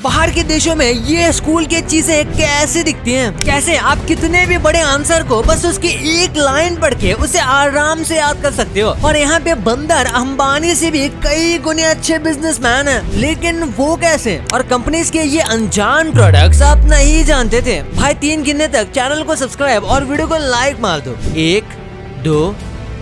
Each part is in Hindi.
बाहर के देशों में ये स्कूल की चीजें कैसे दिखती हैं, कैसे आप कितने भी बड़े आंसर को बस उसकी एक लाइन पढ़ के उसे आराम से याद कर सकते हो। और यहाँ पे बंदर अंबानी से भी कई गुने अच्छे बिजनेसमैन हैं, लेकिन वो कैसे? और कंपनीज के ये अनजान प्रोडक्ट्स आप नहीं जानते थे। भाई 3 गिनने तक चैनल को सब्सक्राइब और वीडियो को लाइक मार दो। 1 2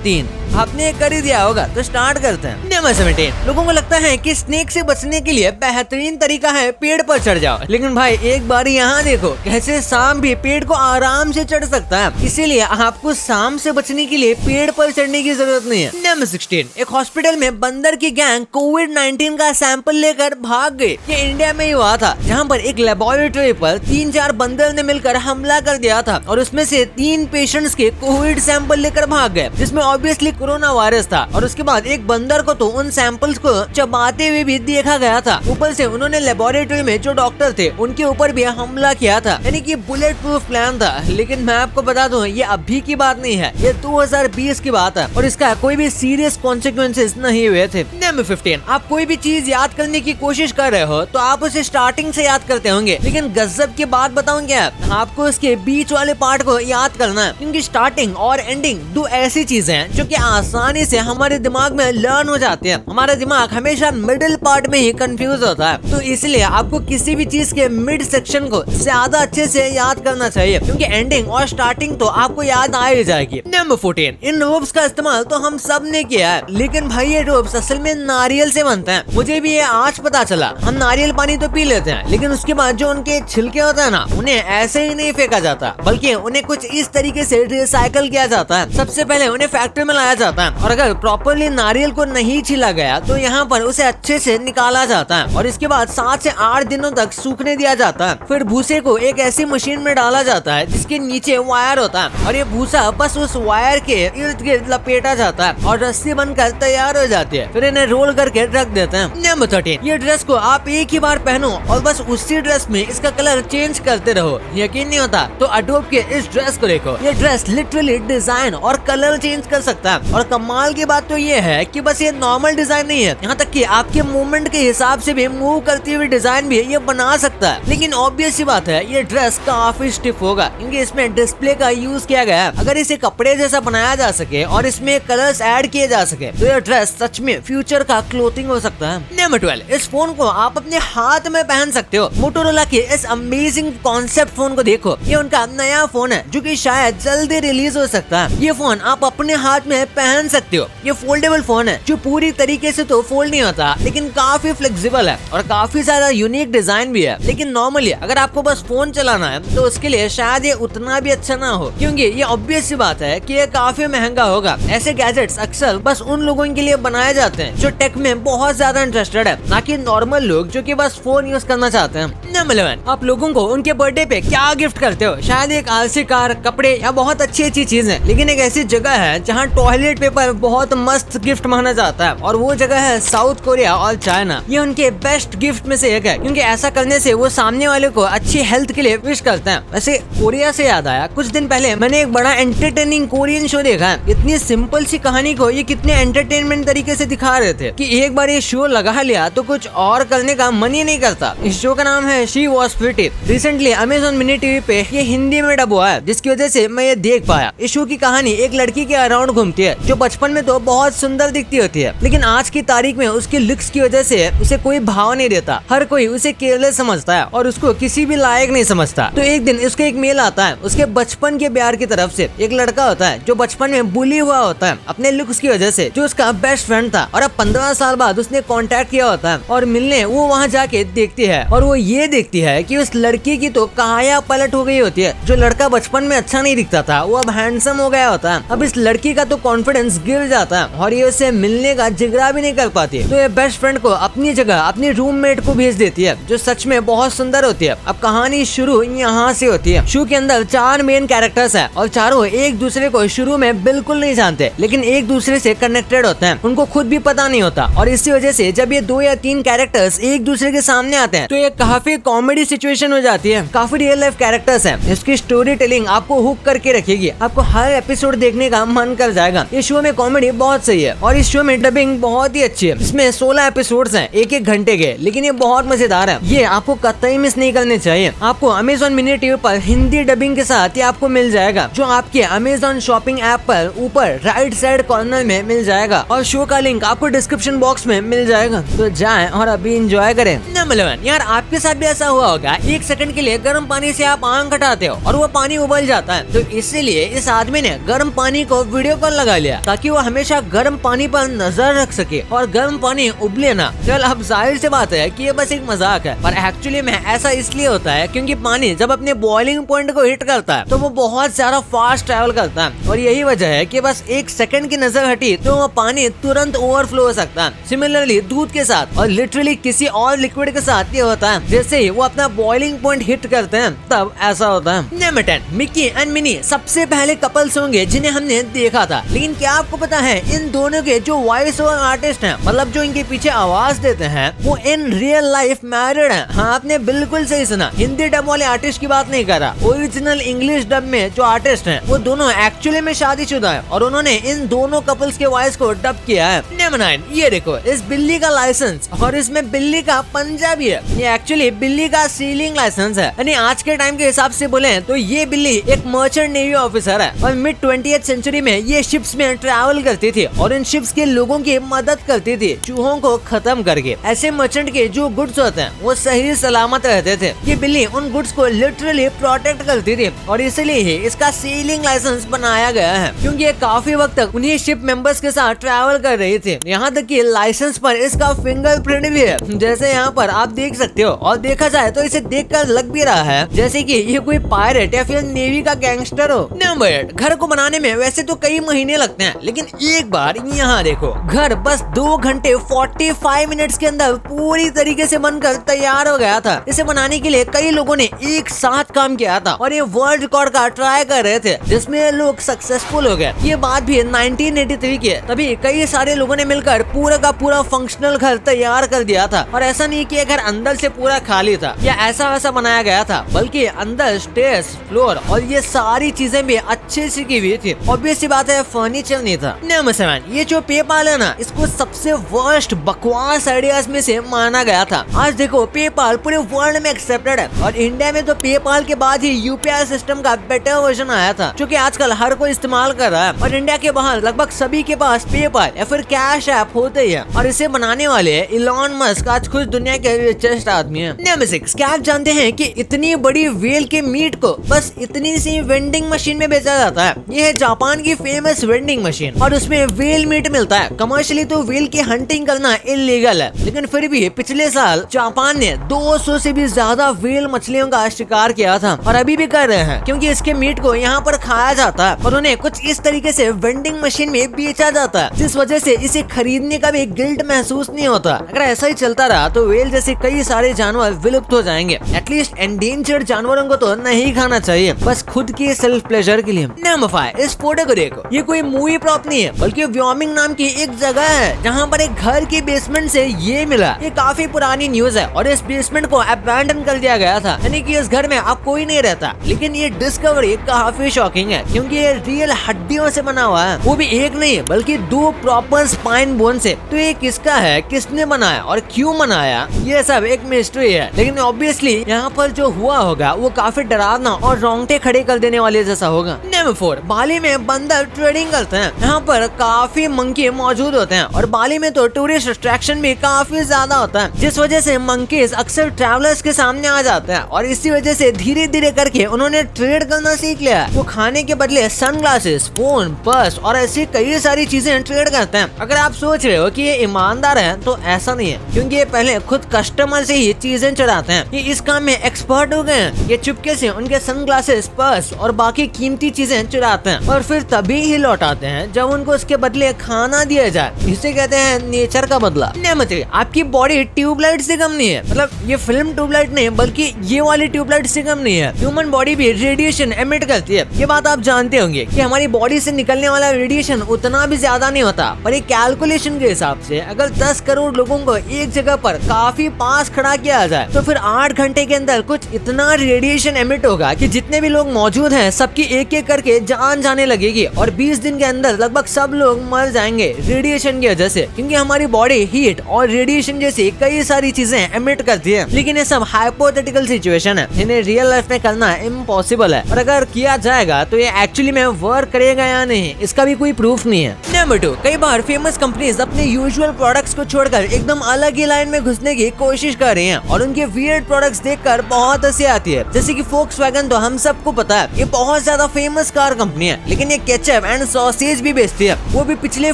3 आपने कर ही दिया होगा, तो स्टार्ट करते हैं। नंबर 17। लोगों को लगता है कि स्नेक से बचने के लिए बेहतरीन तरीका है पेड़ पर चढ़ जाओ, लेकिन भाई एक बार यहाँ देखो कैसे सांप भी पेड़ को आराम से चढ़ सकता है। इसीलिए आपको सांप से बचने के लिए पेड़ पर चढ़ने की जरूरत नहीं है। नंबर 16। एक हॉस्पिटल में बंदर की गैंग कोविड-19 का सैंपल लेकर भाग गई। ये इंडिया में ही हुआ था, जहाँ पर एक लेबोरेटरी पर 3-4 बंदर ने मिलकर हमला कर दिया था और उसमें से 3 पेशेंट्स के कोविड सैंपल लेकर भाग गए, जिसमें ऑब्वियसली कोरोना वायरस था। और उसके बाद एक बंदर को तो उन सैंपल्स को चबाते हुए भी देखा गया था। ऊपर से उन्होंने लेबोरेटरी में जो डॉक्टर थे उनके ऊपर भी हमला किया था, यानी कि बुलेट प्रूफ प्लान था। लेकिन मैं आपको बता दूं, ये अभी की बात नहीं है, ये 2020 की बात है और इसका कोई भी सीरियस कॉन्सिक्वेंसेस नहीं हुए थे। नंबर 15। आप कोई भी चीज याद करने की कोशिश कर रहे हो तो आप उसे स्टार्टिंग से याद करते होंगे, लेकिन गजब की बात बताऊं क्या, आपको उसके बीच वाले पार्ट को याद करना है, क्योंकि स्टार्टिंग और एंडिंग 2 ऐसी चीजें हैं जो कि आसानी से हमारे दिमाग में लर्न हो जाते हैं। हमारा दिमाग हमेशा मिडिल पार्ट में ही कंफ्यूज होता है, तो इसलिए आपको किसी भी चीज के मिड सेक्शन को ज्यादा अच्छे से याद करना चाहिए, क्योंकि एंडिंग और स्टार्टिंग तो आपको याद आ ही जाएगी। नंबर 14। इन रोप्स का इस्तेमाल तो हम सब ने किया है, लेकिन भाई ये रोप्स असल में नारियल से बनते हैं। मुझे भी ये आज पता चला। हम नारियल पानी तो पी लेते हैं, लेकिन उसके बाद जो उनके छिलके होते हैं ना, उन्हें ऐसे ही नहीं फेंका जाता, बल्कि उन्हें कुछ इस तरीके से रिसाइकल किया जाता है। सबसे पहले उन्हें फैक्ट्री में लाया जाता है और अगर प्रॉपर्ली नारियल को नहीं छिला गया तो यहाँ पर उसे अच्छे से निकाला जाता है और इसके बाद 7 से 8 दिनों तक सूखने दिया जाता है। फिर भूसे को एक ऐसी मशीन में डाला जाता है जिसके नीचे वायर होता है और ये भूसा बस उस वायर के इर्द गिर्द लपेटा जाता है और रस्सी बनकर तैयार हो जाती है। फिर इन्हें रोल करके रख देते हैं। नंबर 13। ये ड्रेस को आप एक ही बार पहनो और बस उसी ड्रेस में इसका कलर चेंज करते रहो। यकीन नहीं होता तो अडोब के इस ड्रेस को देखो। ये ड्रेस लिटरली डिजाइन और कलर चेंज कर सकता है और कमाल की बात तो ये है कि बस ये नॉर्मल डिजाइन नहीं है, यहाँ तक कि आपके मूवमेंट के हिसाब से भी मूव करती हुई डिजाइन भी ये बना सकता है। लेकिन ऑब्वियस सी बात है, ये ड्रेस काफी स्टिफ होगा क्योंकि इसमें डिस्प्ले का यूज किया गया है। अगर इसे कपड़े जैसा बनाया जा सके और इसमें कलर्स ऐड किए जा सके तो ये ड्रेस सच में फ्यूचर का क्लोथिंग हो सकता है। नंबर 12। इस फोन को आप अपने हाथ में पहन सकते हो। मोटोरोला के इस अमेजिंग कॉन्सेप्ट फोन को देखो। ये उनका नया फोन है जो कि शायद जल्दी रिलीज हो सकता है। ये फोन आप अपने हाथ में पहन सकते हो। ये फोल्डेबल फोन है जो पूरी तरीके से तो फोल्ड नहीं होता, लेकिन काफी फ्लेक्सिबल है और काफी ज्यादा यूनिक डिजाइन भी है। लेकिन नॉर्मली अगर आपको बस फोन चलाना है तो उसके लिए शायद ये उतना भी अच्छा ना हो, क्योंकि ये ऑब्वियस सी बात है कि ये काफी महंगा होगा। ऐसे गैजेट्स अक्सर बस उन लोगों के लिए बनाए जाते हैं जो टेक में बहुत ज्यादा इंटरेस्टेड है, ना कि नॉर्मल लोग जो कि बस फोन यूज करना चाहते हैं। नंबर 11। आप लोगों को उनके बर्थडे पे क्या गिफ्ट करते हो? शायद एक आलसी कार, कपड़े या बहुत अच्छी चीजें, लेकिन एक ऐसी जगह है जहाँ टॉयलेट पेपर बहुत मस्त गिफ्ट माना जाता है और वो जगह है साउथ कोरिया और चाइना। ये उनके बेस्ट गिफ्ट में से एक है, क्योंकि ऐसा करने से वो सामने वाले को अच्छी हेल्थ के लिए विश करते हैं। वैसे कोरिया से याद आया, कुछ दिन पहले मैंने एक बड़ा एंटरटेनिंग कोरियन शो देखा है। इतनी सिंपल सी कहानी को ये कितने एंटरटेनमेंट तरीके से दिखा रहे थे कि एक बार ये शो लगा लिया तो कुछ और करने का मन ही नहीं करता। इस शो का नाम है she was pretty. Recently Amazon mini TV पे ये हिंदी में डब हुआ है, जिसकी वजह से मैं ये देख पाया। इस शो की कहानी एक लड़की के अराउंड घूमती है जो बचपन में तो बहुत सुंदर दिखती होती है, लेकिन आज की तारीख में उसकी लुक्स की वजह से उसे कोई भाव नहीं देता। हर कोई उसे केयरलेस समझता है और उसको किसी भी लायक नहीं समझता। तो एक दिन उसके एक मेल आता है उसके बचपन के प्यार की तरफ से। एक लड़का होता है जो बचपन में बुली हुआ होता है अपने लुक्स की वजह से, जो उसका बेस्ट फ्रेंड था, और अब 15 साल बाद उसने कांटेक्ट किया होता है और मिलने वो वहाँ जाके देखती है और वो ये देखती है कि उस लड़की की तो काया पलट हो गई होती है। जो लड़का बचपन में अच्छा नहीं दिखता था वो अब हैंडसम हो गया होता है। अब इस लड़की का तो कॉन्फिडेंस गिर जाता है और ये उसे मिलने का जिगरा भी नहीं कर पाती। तो ये बेस्ट फ्रेंड को अपनी जगह अपनी रूममेट को भेज देती है जो सच में बहुत सुंदर होती है। अब कहानी शुरू यहाँ से होती है। शो के अंदर 4 मेन कैरेक्टर्स हैं और चारों एक दूसरे को शुरू में बिल्कुल नहीं जानते, लेकिन एक दूसरे से कनेक्टेड होते हैं। उनको खुद भी पता नहीं होता और इसी वजह से जब ये 2 या 3 कैरेक्टर्स एक दूसरे के सामने आते हैं तो ये काफी कॉमेडी सिचुएशन हो जाती है। काफी रियल लाइफ कैरेक्टर्स हैं। इसकी स्टोरी टेलिंग आपको हुक करके रखेगी। आपको हर एपिसोड देखने का मन कर जाएगा। इस शो में कॉमेडी बहुत सही है और इस शो में डबिंग बहुत ही अच्छी है। इसमें 16 एपिसोड्स हैं 1-1 घंटे के, लेकिन ये बहुत मजेदार है। ये आपको कतई मिस नहीं करने चाहिए। आपको Amazon मिनी टीवी पर हिंदी डबिंग के साथ ये आपको मिल जाएगा, जो आपके Amazon शॉपिंग ऐप पर ऊपर राइट साइड कॉर्नर में मिल जाएगा और शो का लिंक आपको डिस्क्रिप्शन बॉक्स में मिल जाएगा। तो जाएं और अभी एंजॉय करें। नंबर 11, यार आपके साथ भी ऐसा हुआ होगा, 1 सेकंड के लिए गर्म पानी से आप आंख हटाते हो और वो पानी उबल जाता है। तो इसीलिए इस आदमी ने गर्म पानी को वीडियो कॉल लगा लिया ताकि वो हमेशा गर्म पानी पर नजर रख सके और गर्म पानी उबले ना। चल अब जाहिर सी बात है कि ये बस एक मजाक है, पर एक्चुअली में ऐसा इसलिए होता है क्योंकि पानी जब अपने बॉइलिंग पॉइंट को हिट करता है तो वो बहुत ज्यादा फास्ट ट्रैवल करता है और यही वजह है कि बस 1 सेकंड की नजर हटी तो वो पानी तुरंत ओवरफ्लो हो सकता है। सिमिलरली दूध के साथ और लिटरली किसी और लिक्विड के साथ ये होता है, जैसे ही वो अपना बॉइलिंग पॉइंट हिट करते हैं तब ऐसा होता है। नंबर 10, मिकी एंड मिनी सबसे पहले कपल्स होंगे जिन्हें हमने देखा था, लेकिन क्या आपको पता है इन दोनों के जो वॉइस ओवर आर्टिस्ट हैं, मतलब जो इनके पीछे आवाज देते हैं, वो इन रियल लाइफ मैरिड हैं। हाँ आपने बिल्कुल सही सुना, हिंदी डब वाले आर्टिस्ट की बात नहीं कर रहा। ओरिजिनल इंग्लिश डब में जो आर्टिस्ट हैं वो दोनों एक्चुअली में शादीशुदा है और उन्होंने इन दोनों कपल्स के वॉइस को डब किया है। नंबर 9, ये देखो इस बिल्ली का लाइसेंस और इसमें बिल्ली का पंजा भी है। ये एक्चुअली बिल्ली का सीलिंग लाइसेंस है, यानी आज के टाइम के हिसाब से बोले तो ये बिल्ली एक मर्चेंट नेवी ऑफिसर है और मिड 20th सेंचुरी में ये शिप्स में ट्रैवल करती थी और इन शिप्स के लोगों की मदद करती थी चूहों को खत्म करके। ऐसे मर्चेंट के जो गुड्स होते हैं वो सही सलामत रहते थे। ये बिल्ली उन गुड्स को लिटरली प्रोटेक्ट करती थी और इसलिए ही इसका सीलिंग लाइसेंस बनाया गया है, क्योंकि ये काफी वक्त तक उन्हीं शिप मेंबर्स के साथ ट्रैवल कर रही थी। यहाँ तक कि लाइसेंस पर इसका फिंगरप्रिंट भी है, जैसे यहाँ पर आप देख सकते हो। और देखा जाए तो इसे देखकर लग भी रहा है जैसे कि ये कोई पायरेट या फिर नेवी का गैंगस्टर हो। नंबर 8, घर को बनाने में वैसे तो कई महीने लगते हैं, लेकिन एक बार यहाँ देखो, घर बस 2 घंटे 45 मिनट्स के अंदर पूरी तरीके से बनकर तैयार हो गया था। इसे बनाने के लिए कई लोगों ने एक साथ काम किया था और ये वर्ल्ड रिकॉर्ड का ट्राई कर रहे थे, जिसमें लोग सक्सेसफुल हो गए। ये बात भी 1983 की है, तभी कई सारे लोगों ने मिलकर पूरा का पूरा फंक्शनल घर तैयार कर दिया था। और ऐसा नहीं कि घर अंदर से पूरा खाली था या ऐसा वैसा बनाया गया था, बल्कि अंदर स्टेयर्स, फ्लोर और ये सारी चीजें भी अच्छे से की हुई थी। ऑब्वियस सी बात है फर्नीचर नहीं था। नंबर 7, ये जो पेपाल है ना, इसको सबसे वर्स्ट बकवास आइडियाज में से माना गया था। आज देखो पेपाल पूरे वर्ल्ड में एक्सेप्टेड है और इंडिया में तो पेपाल के बाद ही यूपीआई सिस्टम का बेटर वर्जन आया था, जो कि आजकल हर कोई इस्तेमाल कर रहा है। और इंडिया के बाहर लगभग सभी के पास पेपाल या फिर कैश ऐप होते ही है और इसे बनाने वाले इलॉन मस्क आज खुद दुनिया के रिचेस्ट आदमी है। नंबर 6, क्या आप जानते हैं कि इतनी बड़ी वेल के मीट को बस इतनी सी वेंडिंग मशीन में बेचा जाता है। ये है जापान की फेमस वेंडिंग मशीन और उसमें वेल मीट मिलता है। कमर्शियली तो वेल की हंटिंग करना इलीगल है, लेकिन फिर भी पिछले साल जापान ने 200 से भी ज्यादा वेल मछलियों का शिकार किया था और अभी भी कर रहे हैं, क्योंकि इसके मीट को यहाँ पर खाया जाता है और उन्हें कुछ इस तरीके से वेंडिंग मशीन में बेचा जाता है, जिस वजह से इसे खरीदने का भी गिल्ट महसूस नहीं होता। अगर ऐसा ही चलता रहा तो वेल जैसे कई सारे जानवर विलुप्त हो जाएंगे। एटलीस्ट एंडेंजर्ड जानवरों को तो नहीं खाना चाहिए, बस खुद के सेल्फ प्लेजर के लिए। नंबर 5, इस फोटो को देखो, ये कोई मूवी प्रॉप नहीं है, बल्कि व्योमिंग नाम की एक जगह है जहाँ पर एक घर के बेसमेंट से ये मिला। ये काफी पुरानी न्यूज है और इस बेसमेंट को अबैंडन कर दिया गया था, यानी कि इस घर में अब कोई नहीं रहता। लेकिन ये डिस्कवरी काफी शॉकिंग है, क्योंकि ये रियल हड्डियों से बना हुआ है, वो भी एक नहीं बल्कि 2 प्रॉपर स्पाइन बोन से। तो ये किसका है, किसने बनाया और क्यों बनाया, ये सब एक मिस्ट्री है। लेकिन ऑब्वियसली यहाँ पर जो हुआ होगा वो काफी डरावना और रोंगटे खड़े कर देने वाले जैसा होगा। नंबर 4, बाली में बंदर ट्रेडिंग करते हैं। यहाँ पर काफी मंकी मौजूद होते हैं और बाली में तो टूरिस्ट अट्रैक्शन भी काफी ज्यादा होता है, जिस वजह से मंकीज अक्सर ट्रैवलर्स के सामने आ जाते हैं और इसी वजह से धीरे धीरे करके उन्होंने ट्रेड करना सीख लिया है। वो खाने के बदले सनग्लासेस, फोन, पर्स और ऐसी कई सारी चीजें ट्रेड करते हैं। अगर आप सोच रहे हो कि ये ईमानदार है तो ऐसा नहीं है, क्योंकि ये पहले खुद कस्टमर से ही चीजें चढ़ाते हैं। ये इस काम में एक्सपर्ट हो गए हैं। ये चुपके से उनके सनग्लासेस, पर्स और बाकी कीमती चीजें चुराते हैं और फिर तभी ही लौटाते हैं जब उनको उसके बदले खाना दिया जाए। इसे कहते हैं नेचर का बदला। नंबर 3, आपकी बॉडी ट्यूबलाइट से कम नहीं है, मतलब ये फिल्म ट्यूबलाइट नहीं बल्कि ये वाली ट्यूबलाइट से कम नहीं है। ह्यूमन बॉडी भी रेडिएशन एमिट करती है। ये बात आप जानते होंगे कि हमारी बॉडी से निकलने वाला रेडिएशन उतना भी ज्यादा नहीं होता, पर एक कैलकुलेशन के हिसाब से अगर 10 करोड़ लोगों को एक जगह पर काफी पास खड़ा किया जाए तो फिर 8 घंटे के अंदर कुछ इतना रेडिएशन एमिट होगा कि जितने भी लोग मौजूद हैं सबकी एक एक करके जान जाने लगेगी और 20 दिन के अंदर लगभग सब लोग मर जाएंगे रेडिएशन की वजह से, क्योंकि हमारी बॉडी हीट और रेडिएशन जैसी कई सारी चीजें एमिट करती है। लेकिन ये सब हाइपोथेटिकल सिचुएशन है, इन्हें रियल लाइफ में करना इम्पॉसिबल है, और अगर किया जाएगा तो ये एक्चुअली में वर्क करेगा या नहीं इसका भी कोई प्रूफ नहीं है। नंबर 2, कई बार फेमस कंपनीज अपने यूजुअल प्रोडक्ट्स को छोड़कर एकदम अलग ही लाइन में घुसने की कोशिश कर रही हैं, और उनके वियर्ड प्रोडक्ट्स देखकर बहुत हंसी आती है। जैसे कि फोक्सवैगन तो हम सबको पता है, ये बहुत ज्यादा फेमस कार कंपनी है, लेकिन ये केचप एंड सॉसेज भी बेचती है, वो भी पिछले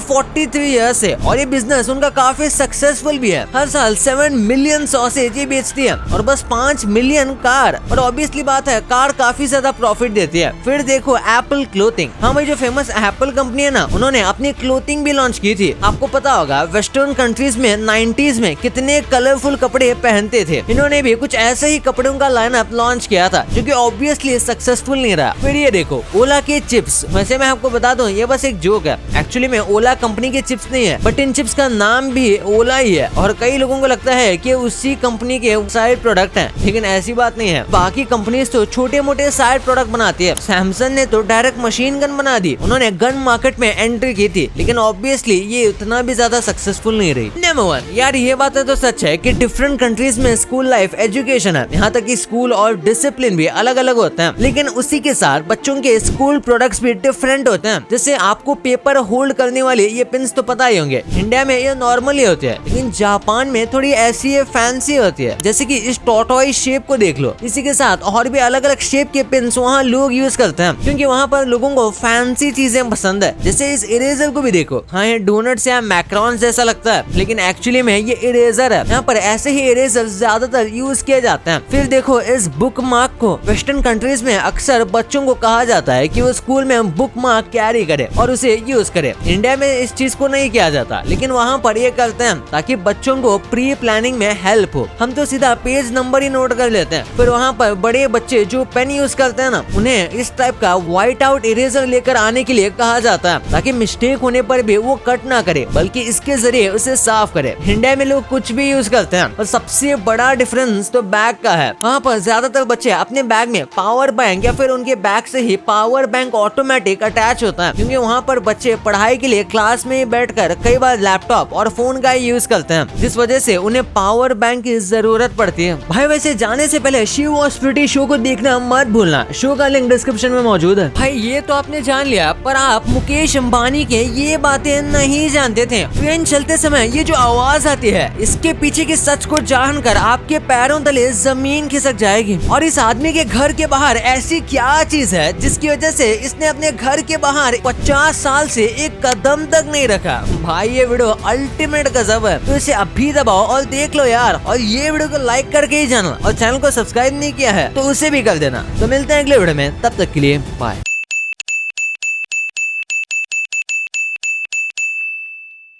43 ईयर्स से, और ये बिजनेस उनका काफी सक्सेसफुल भी है। हर साल 7 मिलियन सॉसेज ये बेचती है और बस 5 मिलियन कार, और ऑब्वियसली बात है कार काफी ज्यादा प्रॉफिट देती है। फिर देखो एप्पल क्लोथिंग, हाँ भाई जो फेमस एप्पल कंपनी है ना, उन्होंने अपनी क्लोथिंग भी लॉन्च की थी। आपको पता होगा वेस्टर्न कंट्रीज में 90s में कितने कलरफुल कपड़े पहनते थे, इन्होंने भी कुछ ऐसे ही कपड़ों का लाइनअप लॉन्च किया था जो कि ऑब्वियसली सक्सेसफुल नहीं रहा। फिर ये देखो ओला के चिप्स, वैसे मैं आपको बता दूं ये बस एक जोक है, एक्चुअली में ओला कंपनी के चिप्स नहीं है, बट इन चिप्स का नाम भी ओला ही है, और कई लोगों को लगता है कि उसी कंपनी के साइड प्रोडक्ट हैं, लेकिन ऐसी बात नहीं है। बाकी कंपनीज तो छोटे मोटे साइड प्रोडक्ट बनाती है, सैमसंग ने तो डायरेक्ट मशीन गन बना दी, उन्होंने गन मार्केट में एंट्री की थी, लेकिन ऑब्वियसली ये उतना भी ज्यादा सक्सेसफुल नहीं रही। नंबर 1, यार ये बात तो सच है कि डिफरेंट कंट्रीज में स्कूल लाइफ एजुकेशन है, यहाँ तक कि स्कूल और डिसिप्लिन भी अलग अलग होते हैं, लेकिन उसी के साथ बच्चों के स्कूल प्रोडक्ट्स भी डिफरेंट होते हैं। जैसे आपको पेपर होल्ड करने वाले ये पिन्स तो पता ही होंगे, इंडिया में ये नॉर्मली होते हैं, लेकिन जापान में थोड़ी ऐसी फैंसी होती है। जैसे कि इस टॉर्टोइस शेप को देख लो, इसी के साथ और भी अलग अलग शेप के पिन्स वहाँ लोग यूज करते हैं, क्योंकि वहाँ पर लोगों को फैंसी चीजें पसंद है। जैसे इस इरेजर को भी देखो, हाँ ये डोनट्स या मैक्रोन्स जैसा लगता है, लेकिन एक्चुअली में ये इरेजर है। यहाँ पर ऐसे ही इरेजर ज्यादातर यूज किए जाते हैं। फिर देखो इस बुक मार्क को, वेस्टर्न कंट्रीज में अक्सर बच्चों को कहा जाता है कि वो स्कूल में बुक मार्क कैरी करे और उसे यूज करे। इंडिया में इस चीज को नहीं किया जाता, लेकिन वहाँ पर ये करते हैं ताकि बच्चों को प्री प्लानिंग में हेल्प हो। हम तो सीधा पेज नंबर ही नोट कर लेते हैं, फिर वहाँ पर बड़े बच्चे जो पेन यूज करते हैं ना, उन्हें इस टाइप का व्हाइट आउट इरेजर लेकर आने के लिए कहा जाता है, ताकि मिस्टेक होने पर भी वो कट ना करे, बल्कि इसके जरिए उसे साफ करे। इंडिया में लोग कुछ भी यूज करते हैं, और सबसे बड़ा डिफरेंस तो बैग का है। वहाँ पर ज्यादातर बच्चे अपने बैग में पावर बैंक या फिर उनके बैग से ही पावर बैंक ऑटोमेटिक अटैच होता है, क्योंकि वहाँ पर बच्चे पढ़ाई के लिए क्लास में बैठकर कई बार लैपटॉप और फोन का यूज करते हैं, जिस वजह से उन्हें पावर बैंक की जरूरत पड़ती है। भाई वैसे जाने से पहले शी वॉज प्रिटी शो को देखना मत भूलना, शो का लिंक डिस्क्रिप्शन में मौजूद है। भाई ये तो आपने जान लिया, पर आप मुकेश अंबानी के ये बातें नहीं जानते थे। ट्रेन चलते समय ये जो आवाज आती है, इसके पीछे के सच को जानकर आपके पैरों तले जमीन खिसक जाएगी। और इस आदमी के घर के बाहर ऐसी क्या चीज है जिसकी वजह से इसने अपने घर के बाहर 50 साल से एक कदम तक नहीं रखा। भाई ये वीडियो अल्टीमेट गजब है, तो इसे अभी दबाओ और देख लो यार, और ये वीडियो को लाइक करके ही जाना, और चैनल को सब्सक्राइब नहीं किया है तो उसे भी कर देना। तो मिलते हैं अगले वीडियो में, तब तक के लिए बाय।